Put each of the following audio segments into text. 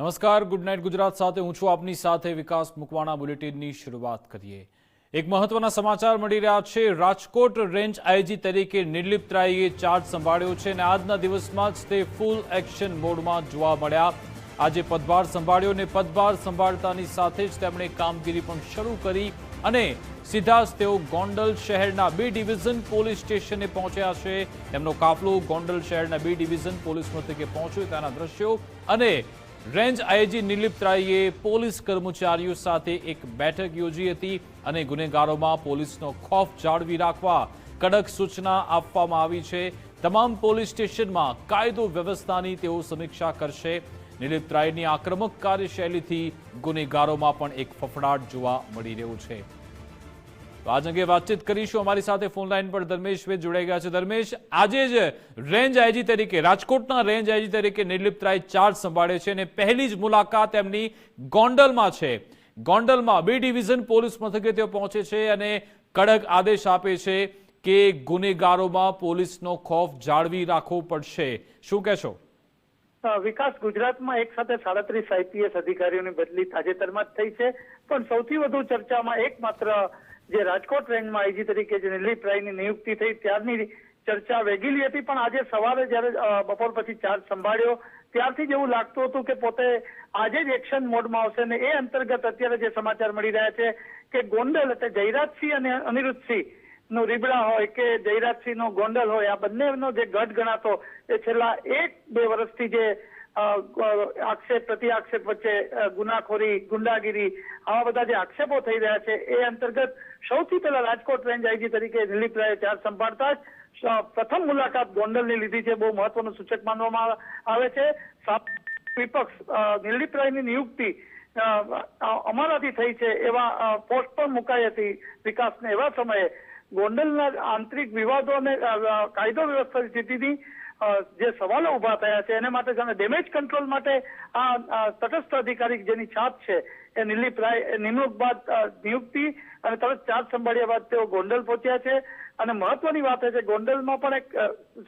નમસ્કાર, good night Gujarat સાથે હું છું આપની સાથે વિકાસ મુકવાણા. બુલેટિનની શરૂઆત કરીએ. એક મહત્વના સમાચાર મળી રહ્યા છે. રાજકોટ રેન્જ આઈજી તરીકે નિર્લિપ્ત રાયે ચાર્જ સંભાળ્યો છે અને આજના દિવસમાં જ તે ફૂલ એક્શન મોડમાં જોવા મળ્યા. આજે પદભાર સંભાળ્યો અને પદભાર સંભાળતાની સાથે જ તેમણે કામગીરી પણ શરૂ કરી અને સીધા જ તેઓ ગોંડલ શહેરના બી ડિવિઝન પોલીસ સ્ટેશને પહોંચ્યા છે. તેમનો કાફલો ગોંડલ શહેરના બી ડિવિઝન પોલીસ મથકે પહોંચ્યો. ત્યાંના દ્રશ્યો અને રેન્જ આઈજી નિર્લિપ્ત રાયે પોલીસ કર્મચારીઓ સાથે એક બેઠક યોજી હતી અને ગુનેગારોમાં પોલીસનો ખોફ જાળવી રાખવા કડક સૂચના આપવામાં આવી છે. તમામ પોલીસ સ્ટેશનમાં કાયદો વ્યવસ્થાની તેઓ સમીક્ષા કરશે. નિર્લિપ્ત રાયની આક્રમક કાર્યશૈલીથી ગુનેગારોમાં પણ એક ફફડાટ જોવા મળી રહ્યો છે. આજ અંગે વાતચીત કરીશું. અમારી સાથે ફોન લાઈન પર ધર્મેશ વેદ જોડાઈ ગયા છે. ધર્મેશ, આજે જ રેન્જ આઈજી તરીકે રાજકોટના રેન્જ આઈજી તરીકે નિર્લિપ્ત રાય ચાર્જ સંભાળે છે અને પહેલી જ મુલાકાત એમની ગોંડલમાં છે. ગોંડલમાં બી ડિવિઝન પોલીસ મથકે તેઓ પહોંચે છે અને કડક આદેશ આપે છે કે ગુનેગારોમાં પોલીસનો ખોફ જાળવી રાખવો પડશે. શું કહેશો? વિકાસ, ગુજરાતમાં એક સાથે 37 આઈપીએસ અધિકારીઓની બદલી તાજેતરમાં જ થઈ છે, પણ સૌથી વધુ ચર્ચામાં એકમાત્ર જે રાજકોટ રેન્જમાં આઈજી તરીકે જે નિર્લિપ્ત રાયની નિયુક્તિ થઈ ત્યારની ચર્ચા વેગીલી હતી. પણ આજે સવારે જ્યારે બપોર પછી ચાર્જ સંભાળ્યો ત્યારથી જ એવું લાગતું હતું કે પોતે આજે જ એક્શન મોડમાં આવશે ને એ અંતર્ગત અત્યારે જે સમાચાર મળી રહ્યા છે કે ગોંડલ એટલે જયરાજસિંહ અને અનિરુદ્ધસિંહ નો રીબડા હોય કે જયરાજસિંહ નો ગોંડલ હોય, આ બંનેનો જે ગઢ ગણાતો એ છેલ્લા 1-2 વર્ષથી જે આક્ષેપ પ્રતિ આક્ષેપ વચ્ચે ગુનાખોરી, ગુંડાગીરી આવા બધા જે આક્ષેપો થઈ રહ્યા છે એ અંતર્ગત સૌથી પહેલા રાજકોટ રેન્જ આઈજી તરીકે નિર્લિપ્ત રાયે ચાર્જ સંભાળતા જ પ્રથમ મુલાકાત ગોંડલની લીધી છે. બહુ મહત્વનું સૂચક માનવામાં આવે છે. વિપક્ષ નિર્લિપ્ત રાયની નિયુક્તિ અમારાથી થઈ છે એવા પોસ્ટ પણ મુકાઈ હતી વિકાસને. એવા સમયે ગોંડલના આંતરિક વિવાદો અને કાયદો વ્યવસ્થા સ્થિતિની જે સવાલો ઉભા થયા છે એને માટે ડેમેજ કંટ્રોલ માટે આ તટસ્થ અધિકારી જેની છાપ છે એ નિર્લિપ્ત રાય નિમણૂક બાદ નિયુક્તિ અને તરત ચાર્જ સંભાળ્યા બાદ તેઓ ગોંડલ પહોંચ્યા છે. અને મહત્વની વાત એ છે ગોંડલમાં પણ એક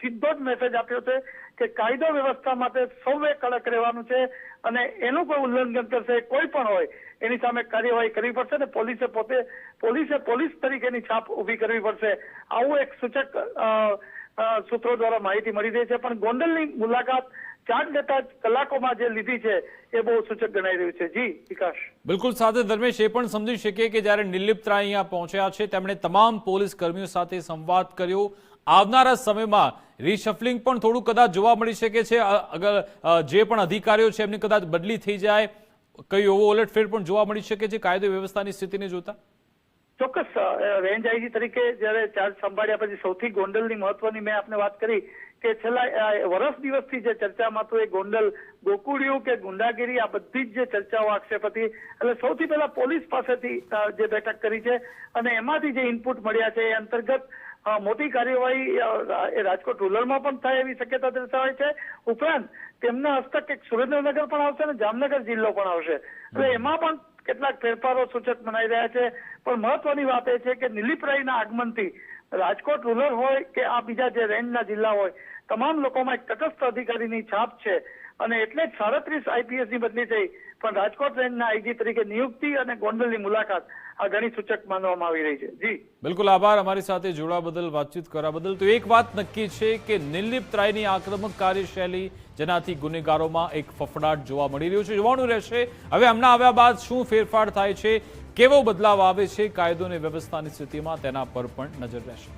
સીધો જ મેસેજ આપ્યો છે કે કાયદો વ્યવસ્થા માટે સૌએ કડક રહેવાનું છે અને એનું કોઈ ઉલ્લંઘન કરશે કોઈ પણ હોય એની સામે કાર્યવાહી કરવી પડશે ને પોલીસે પોલીસ તરીકેની છાપ ઉભી કરવી પડશે. આવું એક સૂચક સૂત્રો દ્વારા માહિતી મળી રહી છે. પણ ગોંડલની મુલાકાત ચાર્જ લેતા જ કલાકોમાં જે લીધી છે એ બહુ સૂચક ગણાઈ રહ્યું છે. જી વિકાસ, બિલકુલ સાથે ધર્મેશ એ પણ સમજી શકીએ કે જ્યારે નિર્લિપ્ત રાય અહીંયા પહોંચ્યા છે તેમણે તમામ પોલીસ કર્મીઓ સાથે સંવાદ કર્યો. આવનારા સમયમાં રીશફલિંગ પણ થોડું કદાચ જોવા મળી શકે છે. અગર જે પણ અધિકારીઓ છે એમની કદાચ બદલી થઈ જાય, કઈ એવો ઉલટફેર પણ જોવા મળી શકે છે કાયદો વ્યવસ્થાની સ્થિતિને જોતા? ચોક્કસ. રેન્જ આઈજી તરીકે જયારે ચાર્જ સંભાળ્યા પછી સૌથી ગોંડલની મહત્વની મેં આપને વાત કરી કે છેલ્લા વર્ષ દિવસથી જે ચર્ચામાં હતું એ ગોંડલ ગોકુળિયું કે ગુંડાગીરી આ બધી જ જે ચર્ચાઓ આક્ષેપ હતી. એટલે સૌથી પહેલા પોલીસ પાસેથી જે બેઠક કરી છે અને એમાંથી જે ઇનપુટ મળ્યા છે એ અંતર્ગત મોટી કાર્યવાહી એ રાજકોટ રૂરલમાં પણ થાય એવી શક્યતા દર્શાવાય છે. ઉપરાંત તેમના હસ્તક એક સુરેન્દ્રનગર પણ આવશે અને જામનગર જિલ્લો પણ આવશે. એટલે એમાં પણ કેટલાક ફેરફારો સૂચક મનાઈ રહ્યા છે. પણ મહત્વની વાત એ છે કે નિર્લિપ્ત રાયના આગમનથી રાજકોટ રૂરલ હોય કે આ બીજા જે રેન્જના જિલ્લા હોય તમામ લોકોમાં એક તટસ્થ અધિકારીની છાપ છે અને એટલે જ 37 આઈપીએસની બદલી થઈ. પણ રાજકોટ રેન્જના આઈજી તરીકે નિયુક્તિ અને ગોંડલની મુલાકાત આ ઘણી સૂચક માનવામાં આવી રહી છે. જી બિલકુલ, આભાર અમારી સાથે જોડાવા બદલ, વાતચીત કરવા બદલ. તો એક વાત નક્કી છે કે નિર્લિપ્ત રાયની આક્રમક કાર્યશૈલી જેનાથી ગુનેગારોમાં એક ફફડાટ જોવા મળી રહ્યો છે. જોવાનું રહેશે હવે હમણાં આવ્યા બાદ શું ફેરફાર થાય છે, કેવો બદલાવ આવે છે કાયદો અને વ્યવસ્થાની સ્થિતિમાં, તેના પર પણ નજર રહેશે.